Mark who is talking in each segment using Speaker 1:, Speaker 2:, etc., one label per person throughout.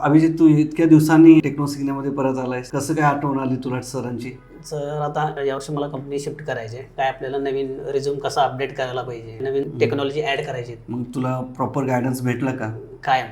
Speaker 1: अभिजित, तू इतक्या दिवसांनी टेक्नो सिग्नेमध्ये परत आलायस, कसं काय आठवण आली तुला सरांची?
Speaker 2: सर आता यावर्षी मला कंपनी शिफ्ट करायची आहे. काय आपल्याला नवीन रिझ्यूम कसा अपडेट करायला पाहिजे, नवीन टेक्नॉलॉजी ऍड करायची.
Speaker 1: मग तुला प्रॉपर गायडन्स भेटलं का?
Speaker 2: काय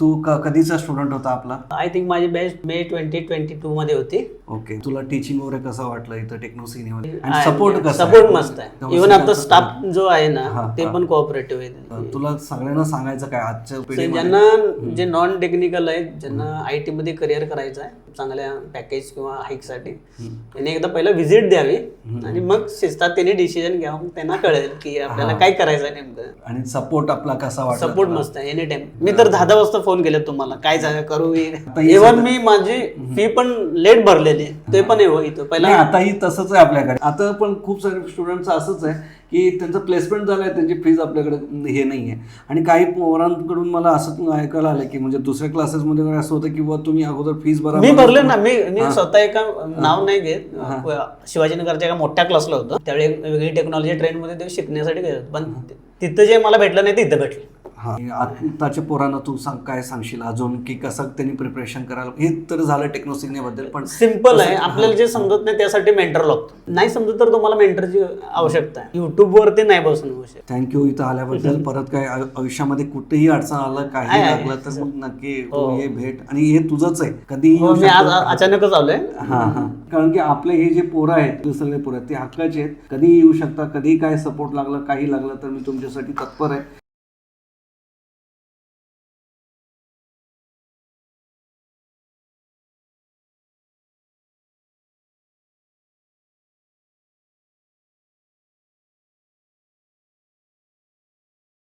Speaker 1: तू कधीचा स्टुडंट होता आपला?
Speaker 2: आय थिंक माझी बॅच मे 2022 मध्ये होती.
Speaker 1: ओके. तुला टीचिंग वगैरे कसं वाटलं इथं टेक्नो सिग्नेमध्ये? आणि सपोर्ट कसं?
Speaker 2: सपोर्ट मस्त आहे. इव्हन आता स्टाफ जो आहे ना ते पण कोऑपरेटिव्ह आहे.
Speaker 1: तुला सगळ्यांना सांगायचं काय आजच्या पिढीमध्ये?
Speaker 2: ज्यांना जे नॉन टेक्निकल आहेत, ज्यांना IT मध्ये करिअर करायचं आहे चांगल्या पॅकेज किंवा हाईकसाठी, त्यांनी एकदा पहिला व्हिजिट द्यावी आणि मग शिस्तात त्यांनी डिसिजन घ्यावं. त्यांना कळेल की आपल्याला काय करायचं आहे नेमकं.
Speaker 1: आणि सपोर्ट आपला कसा वाटला?
Speaker 2: सपोर्ट मस्त आहे एनी टाइम. मी तर 10 वाजता फोन केले तुम्हाला, काय झालं करू. इव्हन मी माझी फी पण लेट भरलेली, ते पण इथं पहिला.
Speaker 1: आताही तसंच आहे आपल्याकडे. आता पण खूप सारे स्टुडंटचं असंच आहे की त्यांचं प्लेसमेंट झालंय, त्यांची फीज आपल्याकडे हे नाही आहे. आणि काही पोरांकडून मला असं ऐकायला आलं की म्हणजे दुसऱ्या क्लासेसमध्ये असं होतं की तुम्ही अगोदर फीज भरा.
Speaker 2: मी भरले ना. मी स्वतः एका नाव नाही घेत, शिवाजीनगरच्या एका मोठ्या क्लासला होतो. त्यावेळी वेगळी टेक्नॉलॉजी ट्रेंडमध्ये ते शिकण्यासाठी गेलो, पण तिथं जे मला भेटलं नाही ते इथं भेटलं.
Speaker 1: आताच्या पोरांना तू काय सांगशील अजून की कसं त्यांनी प्रिपरेशन करायला? हे तर झालं टेक्नो सिग्नेबद्दल, पण
Speaker 2: सिम्पल आहे. आपल्याला जे समजत नाही त्यासाठी मेंटर लागतो. नाही समजत तर तुम्हाला मेंटरची आवश्यकता आहे. युट्यूबवरती नाही बसून आवश्यक.
Speaker 1: थँक्यू इथं आल्याबद्दल. परत काय आयुष्यामध्ये कुठेही अडचण आलं, काही लागलं तर मग नक्की हे भेट. आणि हे तुझंच आहे, कधी
Speaker 2: मी आज अचानकच आलोय.
Speaker 1: कारण की आपले हे जे पोरं आहेत, सगळे पोरं आहेत, ते हक्काचे आहेत. कधी येऊ शकता, कधी काय सपोर्ट लागलं, काही लागलं तर मी तुमच्यासाठी तत्पर आहे.